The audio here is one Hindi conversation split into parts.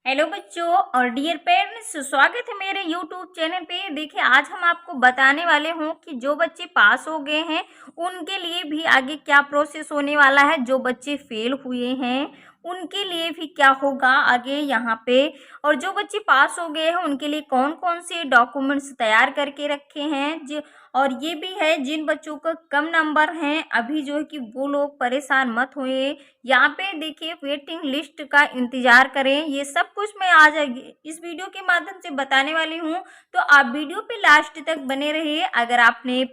हेलो बच्चों और डियर पेरेंट्स, स्वागत है मेरे यूट्यूब चैनल पे। देखिए, आज हम आपको बताने वाले हूँ कि जो बच्चे पास हो गए हैं उनके लिए भी आगे क्या प्रोसेस होने वाला है, जो बच्चे फेल हुए हैं उनके लिए भी क्या होगा आगे यहाँ पे, और जो बच्चे पास हो गए हैं उनके लिए कौन कौन से डॉक्यूमेंट्स तैयार करके रखे हैं जो, और ये भी है जिन बच्चों का कम नंबर हैं अभी जो है कि वो लोग परेशान मत होइए। यहाँ पे देखिए, वेटिंग लिस्ट का इंतजार करें। ये सब कुछ मैं आज इस वीडियो के माध्यम से बताने वाली हूँ, तो आप वीडियो पे लास्ट तक बने रहिए। अगर आपने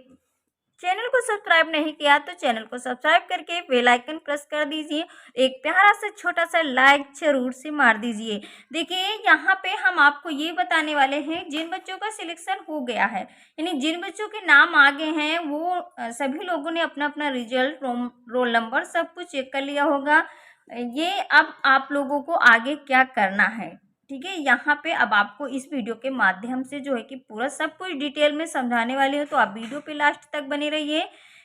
चैनल को सब्सक्राइब नहीं किया तो चैनल को सब्सक्राइब करके बेल आइकन प्रेस कर दीजिए। एक प्यारा सा छोटा सा लाइक जरूर से मार दीजिए। देखिए, यहाँ पे हम आपको ये बताने वाले हैं जिन बच्चों का सिलेक्शन हो गया है, यानी जिन बच्चों के नाम आगे हैं वो सभी लोगों ने अपना अपना रिजल्ट, रोल नंबर सब कुछ चेक कर लिया होगा। ये अब आप लोगों को आगे क्या करना है, ठीक है। यहाँ पे अब आपको इस वीडियो के माध्यम से जो है कि पूरा सब कुछ डिटेल में समझाने वाली हूँ, तो आप वीडियो पे लास्ट तक बने रहिए।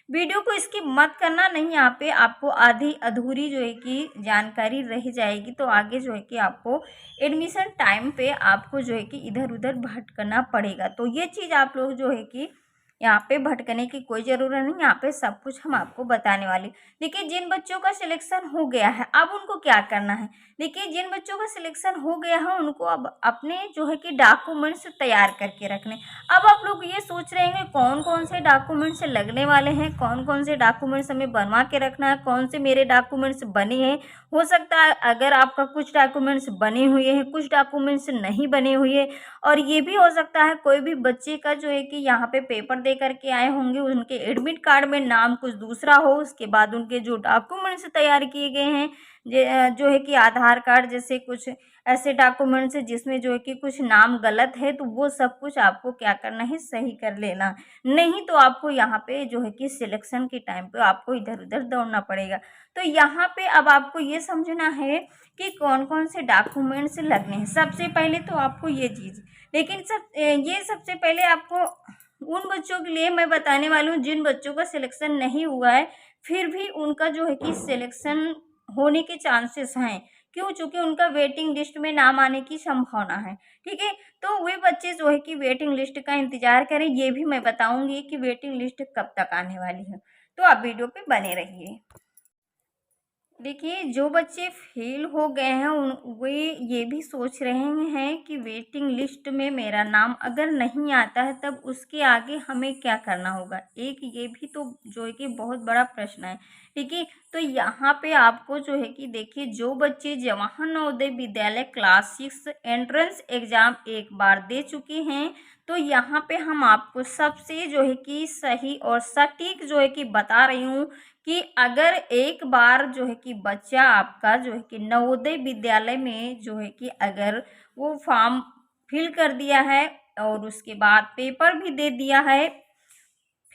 वीडियो को स्किप मत करना, नहीं यहाँ पे आपको आधी अधूरी जो है कि जानकारी रह जाएगी, तो आगे जो है कि आपको एडमिशन टाइम पे आपको जो है कि इधर उधर भटकना पड़ेगा। तो ये चीज़ आप लोग जो है कि यहाँ पे भटकने की कोई ज़रूरत नहीं, यहाँ पे सब कुछ हम आपको बताने वाले। देखिए, जिन बच्चों का सिलेक्शन हो गया है अब उनको क्या करना है। देखिए, जिन बच्चों का सिलेक्शन हो गया है उनको अब अपने जो है कि डॉक्यूमेंट्स तैयार करके रखने। अब आप लोग ये सोच रहे हैं कौन कौन से डॉक्यूमेंट्स लगने वाले हैं, कौन कौन से डॉक्यूमेंट्स हमें बनवा के रखना है, कौन से मेरे डॉक्यूमेंट्स बने हैं। हो सकता है अगर आपका कुछ डॉक्यूमेंट्स बने हुए हैं, कुछ डॉक्यूमेंट्स नहीं बने हुए, और ये भी हो सकता है कोई भी बच्चे का जो है कि यहाँ पे पेपर दे करके आए होंगे, उनके एडमिट कार्ड में नाम कुछ दूसरा हो, उसके बाद उनके जो डॉक्यूमेंट्स तैयार किए गए हैं जो है कि आधार कार्ड जैसे कुछ ऐसे डॉक्यूमेंट्स है जिसमें जो है कि कुछ नाम गलत है, तो वो सब कुछ आपको क्या करना है, सही कर लेना। नहीं तो आपको यहाँ पे जो है कि सिलेक्शन के टाइम पे आपको इधर उधर दौड़ना पड़ेगा। तो यहाँ पे अब आपको ये समझना है कि कौन कौन से डॉक्यूमेंट्स लगने हैं। सबसे पहले तो आपको ये चीज़, लेकिन ये सबसे पहले आपको उन बच्चों के लिए मैं बताने वाली हूँ जिन बच्चों का सिलेक्शन नहीं हुआ है, फिर भी उनका जो है कि सिलेक्शन होने के चांसेस हैं। क्यों? चूंकि उनका वेटिंग लिस्ट में नाम आने की संभावना है, ठीक है। तो वे बच्चे जो है कि वेटिंग लिस्ट का इंतजार करें। ये भी मैं बताऊंगी कि वेटिंग लिस्ट कब तक आने वाली है, तो आप वीडियो पे बने रहिए। देखिए, जो बच्चे फेल हो गए हैं वे ये भी सोच रहे हैं कि वेटिंग लिस्ट में मेरा नाम अगर नहीं आता है तब उसके आगे हमें क्या करना होगा। एक ये भी तो जो है कि बहुत बड़ा प्रश्न है, ठीक है। तो यहाँ पे आपको जो है कि देखिए, जो बच्चे Jawahar Navodaya Vidyalaya class 6 entrance exam एक बार दे चुके हैं, तो यहाँ पे हम आपको सबसे जो है कि सही और सटीक जो है कि बता रही हूँ कि अगर एक बार जो है कि बच्चा आपका जो है कि नवोदय विद्यालय में जो है कि अगर वो फॉर्म फिल कर दिया है और उसके बाद पेपर भी दे दिया है,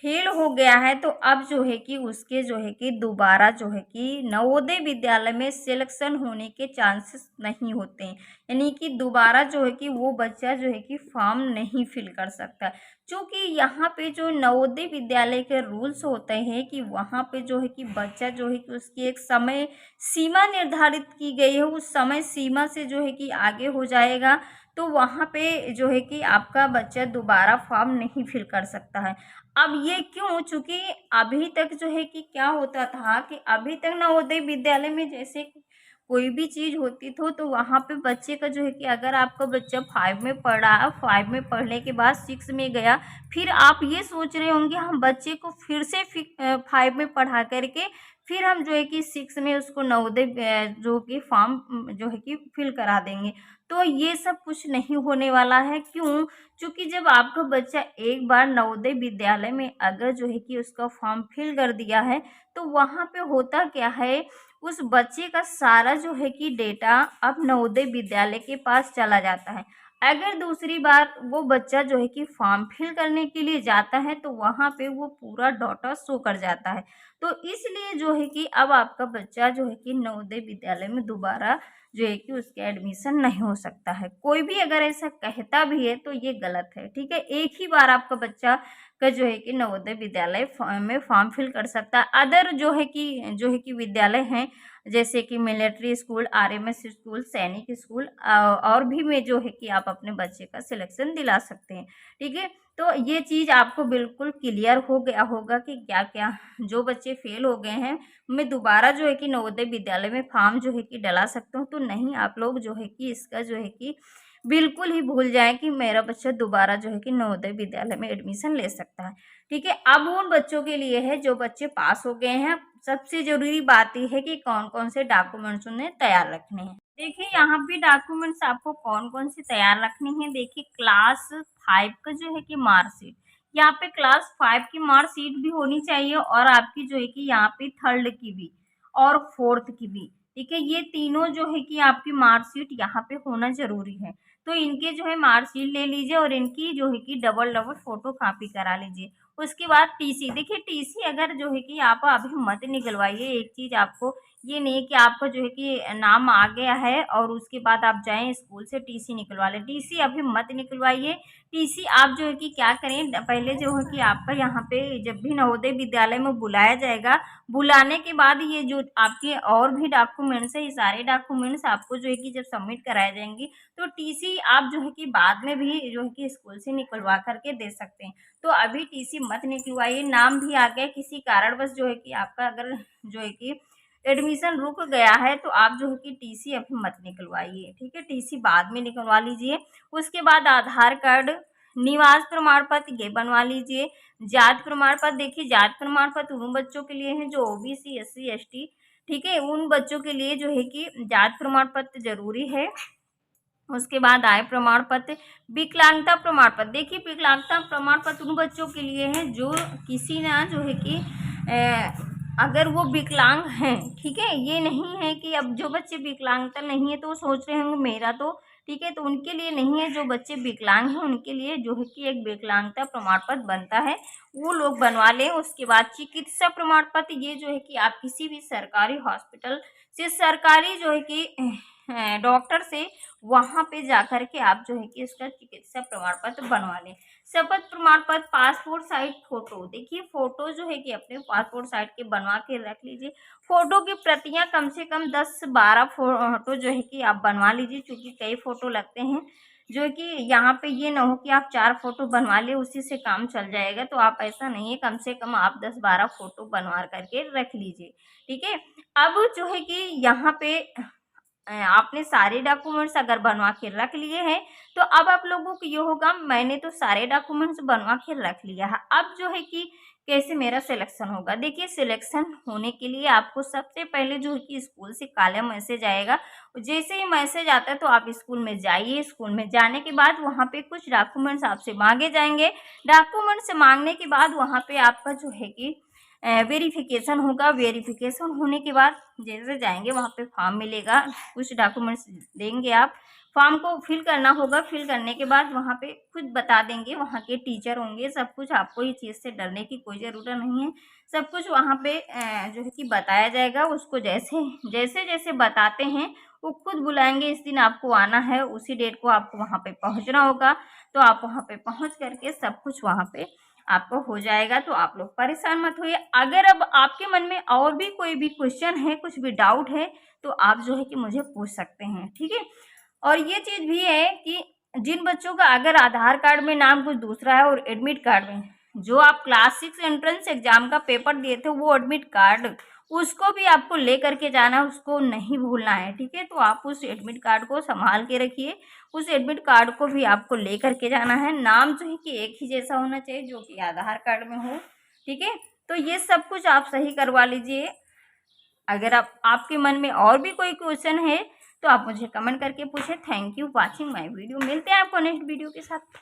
फेल हो गया है, तो अब जो है कि उसके जो है कि दोबारा जो है कि नवोदय विद्यालय में सिलेक्शन होने के चांसेस नहीं होते हैं। यानी कि दोबारा जो है कि वो बच्चा जो है कि फॉर्म नहीं फिल कर सकता, क्योंकि यहाँ पे जो नवोदय विद्यालय के रूल्स होते हैं कि वहाँ पे जो है कि बच्चा जो है कि उसकी एक समय सीमा निर्धारित की गई है, उस समय सीमा से जो है कि आगे हो जाएगा तो वहाँ पे जो है कि आपका बच्चा दोबारा फॉर्म नहीं फिल कर सकता है। अब ये क्यों? चूँकि अभी तक जो है कि क्या होता था कि अभी तक नवोदय विद्यालय में जैसे कोई भी चीज़ होती थी तो वहाँ पे बच्चे का जो है कि अगर आपका बच्चा 5 में पढ़ रहा है, 5 में पढ़ने के बाद 6 में गया, फिर आप ये सोच रहे होंगे हम बच्चे को फिर से 5 में पढ़ा करके फिर हम जो है कि 6 में उसको नवोदय जो कि फॉर्म जो है कि फिल करा देंगे। तो ये सब कुछ नहीं होने वाला है। क्यों? चूँकि जब आपका बच्चा एक बार नवोदय विद्यालय में अगर जो है कि उसका फॉर्म फिल कर दिया है, तो वहाँ पे होता क्या है, उस बच्चे का सारा जो है कि डेटा अब नवोदय विद्यालय के पास चला जाता है। अगर दूसरी बार वो बच्चा जो है कि फॉर्म फिल करने के लिए जाता है तो वहाँ पे वो पूरा डाटा शो कर जाता है। तो इसलिए जो है कि अब आपका बच्चा जो है कि नवोदय विद्यालय में दोबारा जो है कि उसका एडमिशन नहीं हो सकता है। कोई भी अगर ऐसा कहता भी है तो ये गलत है, ठीक है। एक ही बार आपका बच्चा का जो है कि नवोदय विद्यालय में फॉर्म फिल कर सकता है। अदर जो है कि विद्यालय हैं जैसे कि मिलिट्री स्कूल, आरएमएस स्कूल, सैनिक स्कूल और भी में जो है कि आप अपने बच्चे का सिलेक्शन दिला सकते हैं। ठीक है, तो ये चीज़ आपको बिल्कुल क्लियर हो गया होगा कि क्या क्या जो बच्चे फेल हो गए हैं, मैं दोबारा जो है कि नवोदय विद्यालय में फॉर्म जो है कि डला सकता हूँ। तो नहीं, आप लोग जो है कि इसका जो है कि बिल्कुल ही भूल जाएं कि मेरा बच्चा दोबारा जो है कि नवोदय विद्यालय में एडमिशन ले सकता है। ठीक है, अब उन बच्चों के लिए है जो बच्चे पास हो गए हैं, सबसे जरूरी बात यह है कि कौन कौन से डॉक्यूमेंट्स उन्हें तैयार रखने हैं। देखिए यहाँ पे डॉक्यूमेंट्स आपको कौन कौन से तैयार रखने हैं। देखिए क्लास 5 का जो है कि मार्कशीट, यहाँ पे क्लास 5 की मार्कशीट भी होनी चाहिए और आपकी जो है कि यहाँ पे 3rd की भी और 4th की भी। ठीक है, ये तीनों जो है कि आपकी मार्कशीट यहाँ पे होना जरूरी है। तो इनके जो है मार्कशीट ले लीजिए और इनकी जो है कि डबल डबल फोटो कॉपी करा लीजिए। उसके बाद टीसी, देखिए टीसी अगर जो है कि आप अभी मत निकलवाइए। एक चीज़ आपको ये नहीं कि आपका जो है कि नाम आ गया है और उसके बाद आप जाएं स्कूल से टीसी निकलवा लें। टीसी अभी मत निकलवाइए। टीसी आप जो है कि क्या करें, पहले जो है कि आपका यहाँ पे जब भी नवोदय विद्यालय में बुलाया जाएगा, बुलाने के बाद ये जो आपके और भी डॉक्यूमेंट्स है, ये सारे डॉक्यूमेंट्स आपको जो है कि जब सबमिट कराए जाएंगे तो टीसी आप जो है कि बाद में भी जो है कि स्कूल से निकलवा करके दे सकते हैं। तो अभी टीसी मत निकलवाइए। नाम भी आ गया, किसी कारणवश जो है कि आपका अगर जो है कि एडमिशन रुक गया है तो आप जो है कि टीसी अभी मत निकलवाइए। ठीक है, टीसी बाद में निकलवा लीजिए। उसके बाद आधार कार्ड, निवास प्रमाण पत्र ये बनवा लीजिए। जाति प्रमाण पत्र, देखिए जाति प्रमाण पत्र उन बच्चों के लिए है जो ओबीसी, एससी, एसटी, ठीक है, उन बच्चों के लिए जो है कि जाति प्रमाण पत्र जरूरी है। उसके बाद आय प्रमाण पत्र, विकलांगता प्रमाण पत्र, देखिए विकलांगता प्रमाण पत्र उन बच्चों के लिए है जो किसी ना जो है कि अगर वो विकलांग हैं। ठीक है, ये नहीं है कि अब जो बच्चे विकलांगता नहीं है तो वो सोच रहे होंगे मेरा तो, ठीक है, तो उनके लिए नहीं है। जो बच्चे विकलांग हैं उनके लिए जो है कि एक विकलांगता प्रमाण पत्र बनता है, वो लोग बनवा लें। उसके बाद चिकित्सा प्रमाण पत्र, ये जो है कि आप किसी भी सरकारी हॉस्पिटल से, सरकारी जो है कि डॉक्टर से वहाँ पे जाकर के आप जो है कि इसका चिकित्सा प्रमाण पत्र बनवा लें। शपथ प्रमाण पत्र, पासपोर्ट साइज फोटो, देखिए फोटो जो है कि अपने पासपोर्ट साइज के बनवा के रख लीजिए। फोटो की प्रतियां कम से कम 10-12 फोटो जो है कि आप बनवा लीजिए, क्योंकि कई फोटो लगते हैं। जो है कि यहाँ पे ये ना हो कि आप 4 फोटो बनवा ले उसी से काम चल जाएगा, तो आप ऐसा नहीं है, कम से कम आप 10-12 फोटो बनवा करके रख लीजिए। ठीक है, अब जो है कि यहाँ पे आपने सारे डॉक्यूमेंट्स अगर बनवा के रख लिए हैं तो अब आप लोगों को ये होगा, मैंने तो सारे डॉक्यूमेंट्स बनवा के रख लिया है, अब जो है कि कैसे मेरा सिलेक्शन होगा। देखिए सिलेक्शन होने के लिए आपको सबसे पहले जो है कि स्कूल से काला मैसेज आएगा। जैसे ही मैसेज आता है तो आप स्कूल में जाइए। स्कूल में जाने के बाद वहाँ पे कुछ डॉक्यूमेंट्स आपसे मांगे जाएंगे। डॉक्यूमेंट्स मांगने के बाद वहाँ पे आपका जो है कि वेरिफिकेशन होगा। वेरिफिकेशन होने के बाद जैसे जाएंगे वहाँ पे फॉर्म मिलेगा, कुछ डॉक्यूमेंट्स देंगे आप, फॉर्म को फिल करना होगा। फिल करने के बाद वहाँ पे खुद बता देंगे, वहाँ के टीचर होंगे, सब कुछ। आपको ये चीज़ से डरने की कोई ज़रूरत नहीं है, सब कुछ वहाँ पे जो है कि बताया जाएगा। उसको जैसे जैसे जैसे बताते हैं वो खुद बुलाएंगे, इस दिन आपको आना है, उसी डेट को आपको वहाँ पे पहुँचना होगा। तो आप वहाँ पे पहुँच करके सब कुछ वहाँ पे आपको हो जाएगा। तो आप लोग परेशान मत होइए। अगर अब आपके मन में और भी कोई भी क्वेश्चन है, कुछ भी डाउट है, तो आप जो है कि मुझे पूछ सकते हैं। ठीक है, और ये चीज़ भी है कि जिन बच्चों का अगर आधार कार्ड में नाम कुछ दूसरा है और एडमिट कार्ड में जो आप क्लास 6 एंट्रेंस एग्जाम का पेपर दिए थे वो एडमिट कार्ड, उसको भी आपको ले करके जाना है, उसको नहीं भूलना है। ठीक है, तो आप उस एडमिट कार्ड को संभाल के रखिए। उस एडमिट कार्ड को भी आपको ले करके जाना है। नाम जो है कि एक ही जैसा होना चाहिए जो कि आधार कार्ड में हो। ठीक है, तो ये सब कुछ आप सही करवा लीजिए। अगर आपके मन में और भी कोई क्वेश्चन है तो आप मुझे कमेंट करके पूछें। Thank you watching my video. मिलते हैं आपको नेक्स्ट वीडियो के साथ।